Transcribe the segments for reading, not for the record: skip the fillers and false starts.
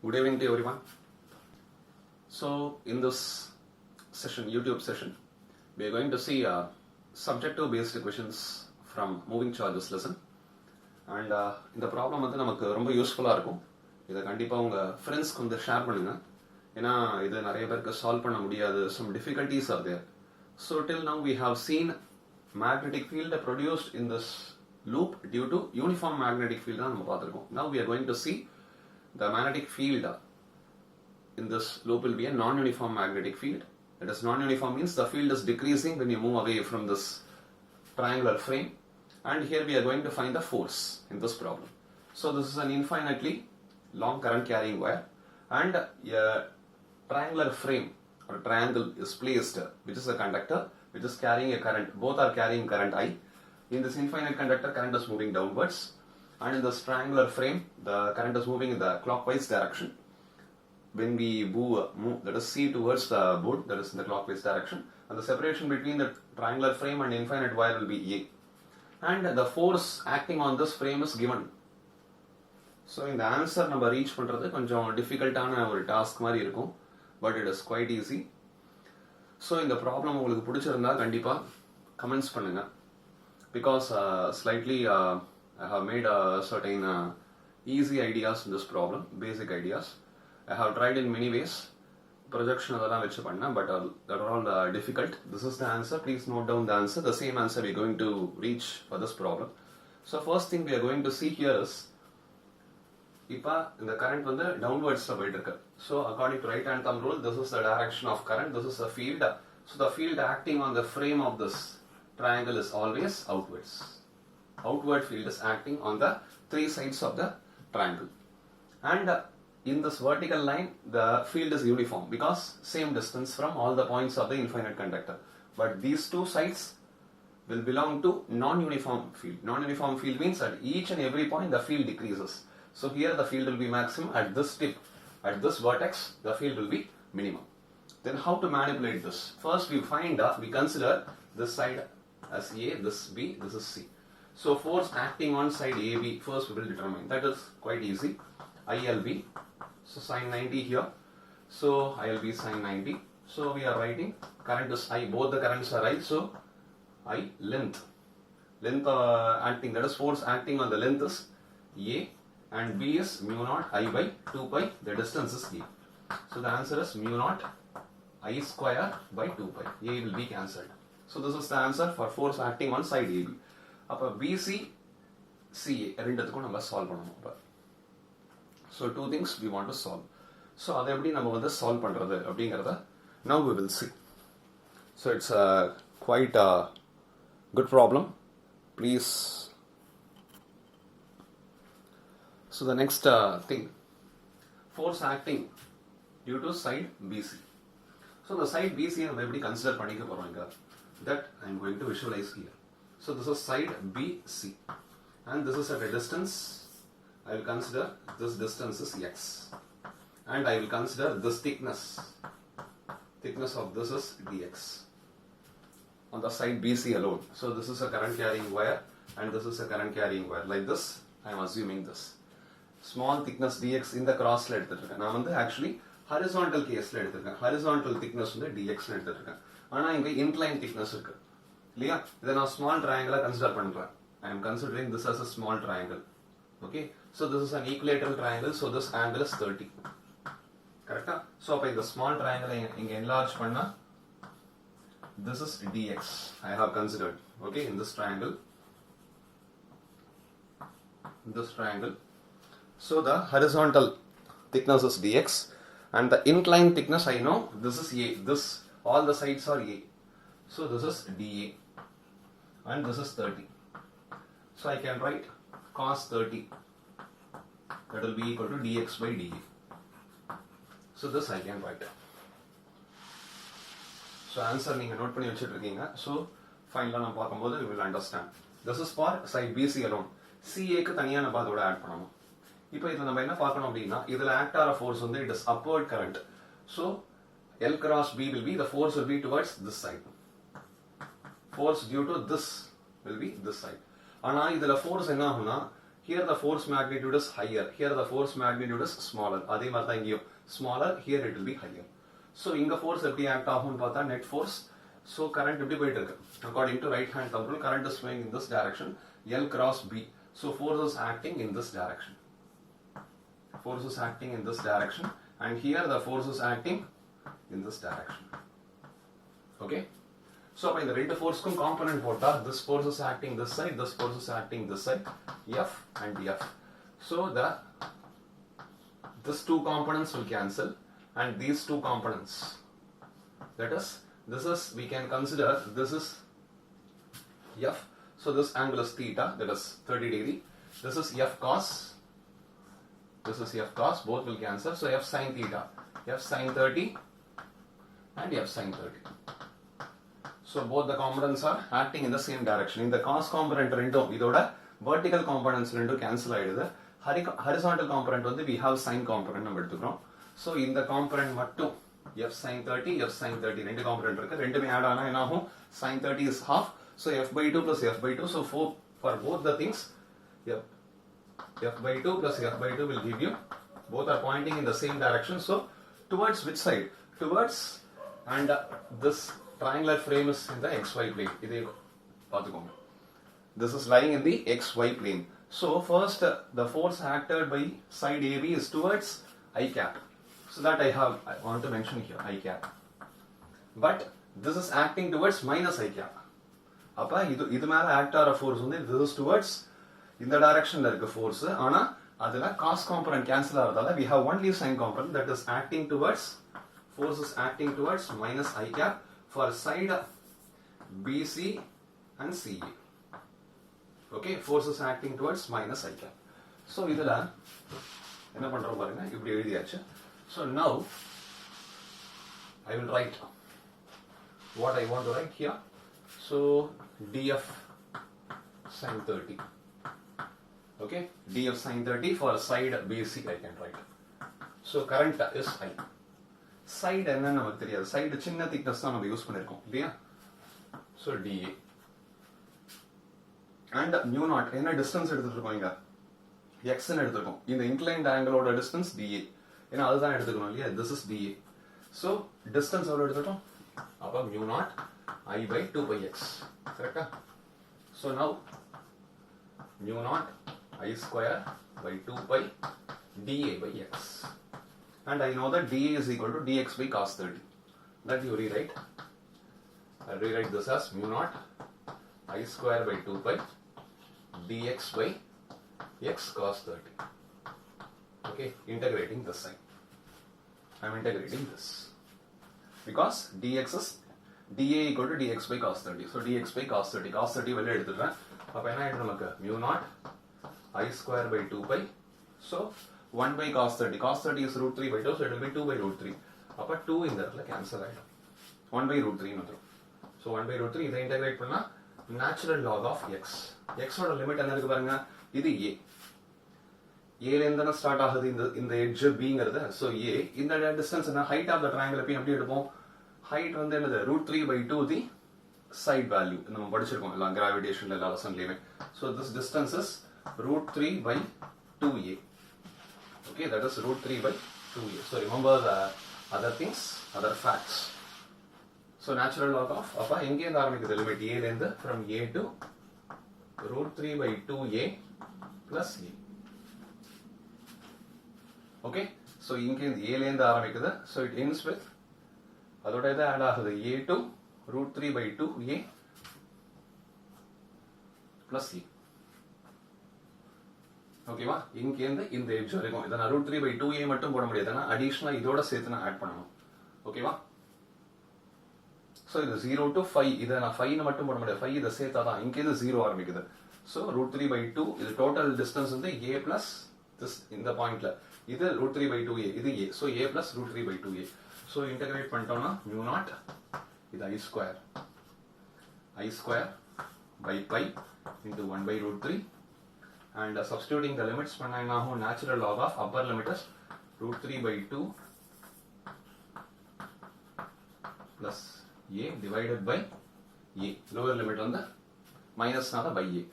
Good evening to everyone. So in this session, YouTube session, we are going to see subjective based questions from moving charges lesson. And இந்த problem வந்து நமக்கு ரொம்ப யூஸ்ஃபுல்லாக இருக்கும். இதை கண்டிப்பாக உங்கள் ஃப்ரெண்ட்ஸ்க்கு வந்து ஷேர் பண்ணுங்கள். ஏன்னா இது நிறைய பேருக்கு சால்வ் பண்ண முடியாது. Some difficulties are there. So till now we have seen magnetic field produced in this loop due to uniform magnetic field தான் நம்ம பார்த்துருக்கோம். Now we are going to see the magnetic field in this loop will be a non-uniform magnetic field. That is, non-uniform means the field is decreasing when you move away from this triangular frame. And here we are going to find the force in this problem. So this is an infinitely long current carrying wire, and a triangular frame or triangle is placed, which is a conductor which is carrying a current. Both are carrying current I. In this infinite conductor, current is moving downwards, and in this triangular frame, the current is moving in the clockwise direction. When we move, let us see towards the board, that is in the clockwise direction, and the separation between the triangular frame and infinite wire will be A. And the force acting on this frame is given. So in the answer நம்ம reach பண்றது கொஞ்சம் டிஃபிகல்ட்டான ஒரு task மாதிரி இருக்கும், but it is quite easy. So இந்த problem உங்களுக்கு பிடிச்சிருந்தா கண்டிப்பாக கமெண்ட்ஸ் பண்ணுங்க. Because slightly I have made certain easy ideas in this problem, basic ideas. I have tried in many ways. Projection அதெல்லாம் வச்சு பண்ணேன், but that are all difficult. This is the answer. Please note down the answer. The same answer we are going to reach for this problem. So first thing we are going to see here is, இப்போ இந்த current வந்து downwards போயிட்டு இருக்கு. So according to right hand thumb rule, this is the direction of current. This is the field. So the field acting on the frame of this triangle is always outwards. Outward field is acting on the three sides of the triangle. And in this vertical line, the field is uniform because same distance from all the points of the infinite conductor. But these two sides will belong to non-uniform field. Non-uniform field means at each and every point the field decreases. So here the field will be maximum at this tip. At this vertex, the field will be minimum. Then how to manipulate this? First we consider this side as A, this B, this is C. So force acting on side AB, first we will determine. That is quite easy. ILB. So sin 90 here. So ILB sin 90. So we are writing current is I. Both the currents are I. So I length. Length acting, that is force acting on the length is A, and B is mu naught I by 2 pi. The distance is A. So the answer is mu naught I square by 2 pi. A will be cancelled. So this is the answer for force acting on side AB. அப்போ BC CA ரெண்டுத்துக்கும் நம்ம solve பண்ணணும். இப்போ so two things we want to solve. ஸோ அதை எப்படி நம்ம வந்து சால்வ் பண்ணுறது அப்படிங்கிறத now we will see. So it's quite good problem. Please. So the next thing, force acting due to side BC. So இந்த சைட் BC நம்ம எப்படி கன்சிடர் பண்ணிக்க போகிறோம் இங்கே, that I am going to visualise here. So this is side BC, and this is at a distance. I will consider this distance is x, and I will consider this thickness. Thickness of this is dx on the side BC alone. So this is a current carrying wire, and this is a current carrying wire. Like this, I am assuming this small thickness dx in the cross ல எடுத்துட்டேன். நான் வந்து actually horizontal case ல எடுத்துட்டேன். Horizontal thickness வந்து dx ல எடுத்துட்டேன். ஆனா இங்க inclined thickness இருக்கு இல்லையா? இதை நான் ஸ்மால் ட்ரையாங்கிளா கன்சிடர் பண்றேன். I am considering this as a small triangle. Okay, so this is an equilateral triangle, so this angle is 30. கரெக்ட்டா? So அப்ப இந்த ஸ்மால் ட்ரையாங்கிளை இங்க enlarge பண்ணா this is dx I have considered. Okay, in this triangle. So the horizontal thickness is dx, and the inclined thickness I know this is a. This all the sides are a. So this is dA, and this is 30. So I can write cos 30, that will be equal to dx by dA. So this I can write. So answer நீங்க note பண்ணி வச்சிட்டு இருக்கீங்க. So ஃபைனலா நான் பார்க்கும்போது you will understand. This is for side BC alone. CA க்கு தனியா நம்ம அதோட ஆட் பண்ணணும். இப்போ இதுல நம்ம என்ன பார்க்கணும் அப்படின்னா, இதுல ஆக்ட் ஆகிற ஃபோர்ஸ் வந்து it is upward current. So L cross B will be, the force will be towards this side. Force due to this will be this side. ஆனா இதுல force என்ன ஆகும்னா, here the force magnitude is higher, here the force magnitude is smaller. அதே மாதிரி தான் இங்கேயும் smaller, here it will be higher. So இங்க force எப்படி act ஆகும்னு பார்த்தா net force. So current எப்படி போயிட்டு இருக்கு? According to right hand thumb rule, current is flowing in this direction, L cross B. So force is acting in this direction. Force is acting in this direction, and here the force is acting in this direction. Okay? So by the rate of force component போட்டா, this force is acting this side, this force is acting this side, F and F. So this two components will cancel, and these two components, that is, this is, we can consider this is F. So this angle is theta, that is 30 degree. This is F cos. This is F cos. Both will cancel. So F sin theta, F sin 30, and F sin 30. So both the components are acting in the same direction. In the cos component rendum, idoda vertical components rendu cancel ஆயிடுது. Horizontal component வந்து we have sin component நம்ம எடுத்துக்கிறோம். So in the component மட்டும் F sin 30, F sin 30 ரெண்டு component இருக்கு. ரெண்டுமே add ஆனா என்ன ஆகும்? Sin 30 is half. So F by 2 plus F by 2. So for both the things, F by 2 plus F by 2 will give you, both are pointing in the same direction. So towards which side? Towards, and this triangular frame is in the XY plane. இதே பார்த்துக்கோங்க. This is lying in the XY plane. So first the force acted by side AB is towards I cap. So that I want to mention here, I cap. But this is acting towards minus I cap. அப்ப இது மேல act ஆற force வந்து this is towards இந்த directionல இருக்க force. ஆனா அதுல cos component cancel ஆறதால we have only sin component that is acting towards, force is acting towards minus I cap for side BC and CA. Okay, force is acting towards minus I cap. So இதுல என்ன பண்றோம் பாருங்க, இப்படி எழுதியாச்சு. So now I will write what I want to write here. So df sin 30. Okay, df sin 30 for side BC I can write. So current is I. Side என்ன நமக்கு தெரியாது, side சின்ன thickness தான் நம்ம யூஸ் பண்ணிருக்கோம் இல்லையா? So dA and mu naught என்ன distance எடுத்துட்டு இருக்கோம் இங்க? x ன்னு எடுத்துக்கோம். இந்த inclined angle ஓட distance dA. ஏன்னா அதுதான் எடுத்துக்கணும் இல்லையா? This is dA. So distance எவ்வளவு எடுத்துட்டோம்? அப்ப mu naught I by 2 pi x. Correct? So now mu naught I square by 2 pi dA by x. And I know that dA is equal to dx by cos 30. That you rewrite. I rewrite this as mu naught I square by 2 pi dx by x cos 30. Okay, integrating this side. I am integrating this. Because dx is dA equal to dx by cos 30. So dx by cos 30. Cos 30 வெளியே எடுத்துடுறேன். அப்ப என்ன ஆயிடும் நமக்கு? mu naught I square by 2 pi. So 1 by cos 30. Cos 30 is root 3 by 2. So it will be 2 by root 3. அப்ப 2 இந்த இடத்துல cancel ஆயிடும். 1 by root 3 வந்துரும். So 1 by root 3 இதை integrate பண்ணா natural log of x. x ஓட limit என்ன இருக்கு பாருங்க? இது a. a ல இருந்து ஸ்டார்ட் ஆகுது இந்த எட்ஜ் bங்கிறது. So a இந்த distance என்ன, height of the triangle எப்படி எடுப்போம்? height வந்து என்னது? root 3 by 2 the side value. நம்ம படிச்சிருக்கோம் எல்லாம் கிராவிடேஷன்ல எல்லா லெசன்லயுமே. So this distance is root 3 by 2a. Okay, that is root 3 by 2a. So remember the other things, other facts. So natural log of, அப்ப எங்கே இருந்து ஆரம்பிக்குது லிமிட்? a ல இருந்து from a to root 3 by 2a plus a. Okay, so இங்கே இருந்து a ல இருந்து ஆரம்பிக்குது. So it ends with, அதோட இது ஆட் ஆகுது a to root 3 by 2a plus a. ஓகேவா? இங்கே இருந்து இந்த எட்ஜ் வரைக்கும் இதை நான் root 3 by 2a மட்டும் போட முடியாதுன்னா அடிஷனலா இதோட சேர்த்து நான் ஆட் பண்ணணும். ஓகேவா? So இது 0 to 5, இதை நான் 5 ன்னு மட்டும் போட முடியாது, 5 இதை சேர்த்தாதான் இங்கே இருந்து 0 ஆரம்பிக்குது. So root 3 by 2 இது டோட்டல் டிஸ்டன்ஸ் வந்து a plus this இந்த பாயிண்ட்ல இது root 3 by 2a, இது a. So a plus root 3 by 2a. So integrate பண்ணிட்டோம்னா mu naught இது I square by pi into 1 by root 3 and substituting the limits பண்ணா என்ன ஆகும்? Natural log of upper limit is root 3 by 2 plus a divided by a. Lower limit வந்து minus நால by a.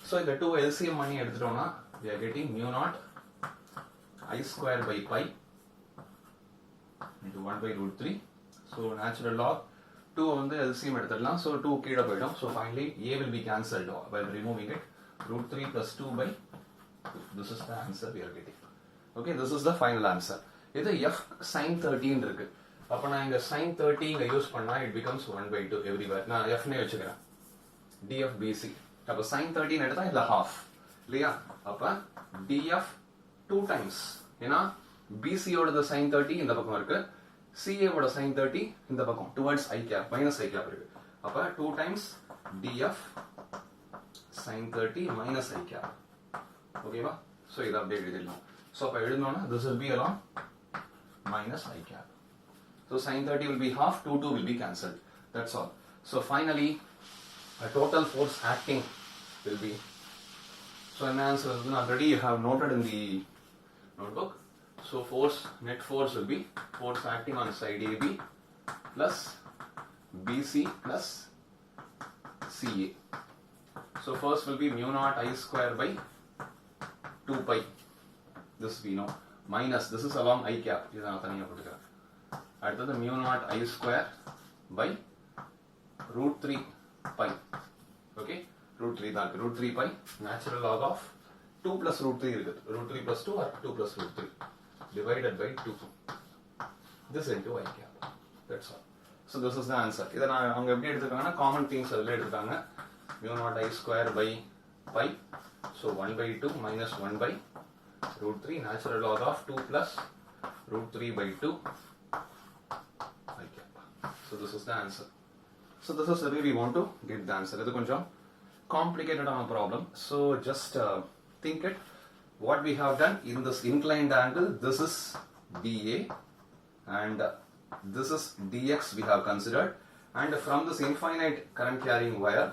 So இந்த 2 LCM பண்ணி எடுத்துட்டோம்னா we are getting mu naught I square by pi into 1 by root 3. So natural log 2 வந்து LCM எடுத்துடலாம். So 2 கீழே போயிடும். So finally a will be cancelled by removing it. Root 3 plus 2 by 2. This is the answer we are getting. Okay, this is the final answer. இது f sin 13 இருக்கு. அப்ப நான் இங்க sin 30 இங்க யூஸ் பண்ணா it becomes 1 by 2 everywhere. நான் f னே வச்சுக்கிறேன். df bc. அப்ப sin 13 எடுத்தா இதுல half. இல்லையா? அப்ப df 2 times. ஏன்னா bc ஓட sin 30 இந்த பக்கம் இருக்கு. CA ஓட sin 30 இந்த பக்கம் towards I cap minus I cap இருக்கு. அப்ப 2 times df sin 30 minus I cap. ஓகேவா? So இத அப்படியே எழுதிடலாம். So அப்ப எழுதணும்னா this will be along minus I cap. So sin 30 will be half, 2 will be cancelled. That's all. So finally a total force acting will be, so an answer already you have noted in the notebook. So force, net force will be force acting on side AB plus BC plus CA. So first will be mu naught I square by 2 pi. This we know. Minus, this is along I cap. This is தனியா போட்டுக்கிறேன். அடுத்தது mu naught I square by root 3 pi. Okay? Root 3 தான் இருக்கு. Root 3 pi. Natural log of 2 plus root 3 இருக்குது. Root 3 plus 2 or 2 plus root 3. Divided by 2. This into I cap. That's all. So this is the answer. இதை நான் அவங்க எப்படி எடுத்துக்காங்கன்னா common things அதில் எடுத்துக்காங்க. Mu naught I square by pi. So 1 by 2 minus 1 by root 3 natural log of 2 plus root 3 by 2 I cap. So this is the answer. So this is the way we want to get the answer. It's a complicated problem. So just think it. What we have done in this inclined angle, this is dA and this is dx we have considered, and from this infinite current carrying wire,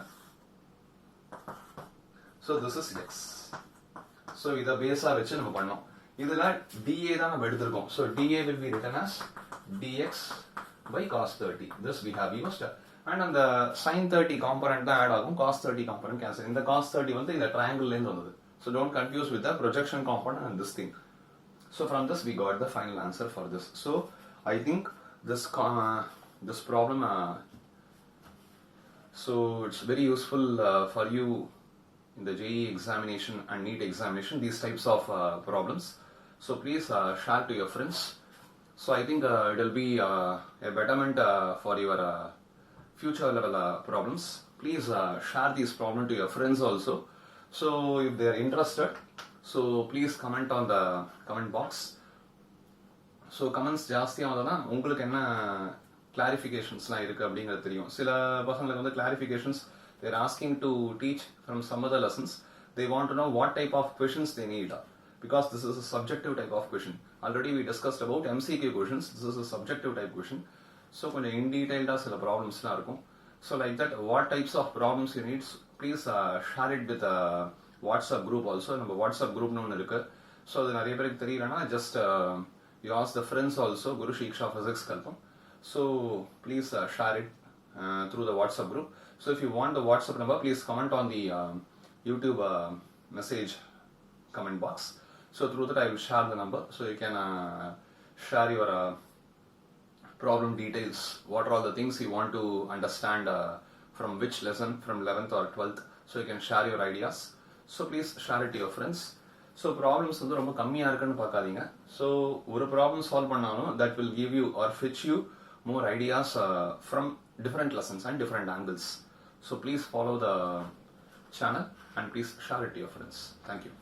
so this is x. So இத பேஸா வச்சு நம்ம பண்ணோம். இதுல dA தான் நம்ம எடுத்துறோம். So dA will be written as dx by cos 30. This we have used. And on the sin 30 component தான் add ஆகும். Cos 30 component cancel. இந்த cos 30 வந்து இந்த triangle ல இருந்து வந்தது. So don't confuse with the projection component and this thing. So from this we got the final answer for this. So I think this problem so it's very useful for you in the JEE examination and NEET examination, these types of problems. So please share to your friends. So I think it will be a betterment for your future level problems. Please share these problems to your friends also. So if they are interested, so please comment on the comment box. So comments ஜாஸ்தியாக வந்தோன்னா உங்களுக்கு என்ன கிளாரிஃபிகேஷன்ஸ்லாம் இருக்குது அப்படிங்கிறது தெரியும். சில பசங்களுக்கு வந்து clarifications they are asking to teach from some other lessons. They want to know what type of questions they need, because this is a subjective type of question. Already we discussed about MCQ questions. This is a subjective type question. So கொஞ்சம் in detailed சில problemsலாம் இருக்கும். So like that, what types of problems you need, please share it with WhatsApp group also. நம்ம WhatsApp group னு ஒன்று இருக்கு. So அது நிறைய பேருக்கு தெரியலனா just you ask the friends also. Guru Shiksha Physics கல்பம். So please share it through the WhatsApp group. So if you want the WhatsApp number, please comment on the YouTube message comment box. So through that I will share the number. So you can share your problem details. What are all the things you want to understand from which lesson, from 11th or 12th. So you can share your ideas. So please share it to your friends. So problems வந்து ரொம்ப கம்மியாக இருக்குன்னு பார்க்காதீங்க. So ஒரு problem solve பண்ணாலும் that will give you or fetch you more ideas from different lessons and different angles. So please follow the channel and please share it to your friends. Thank you.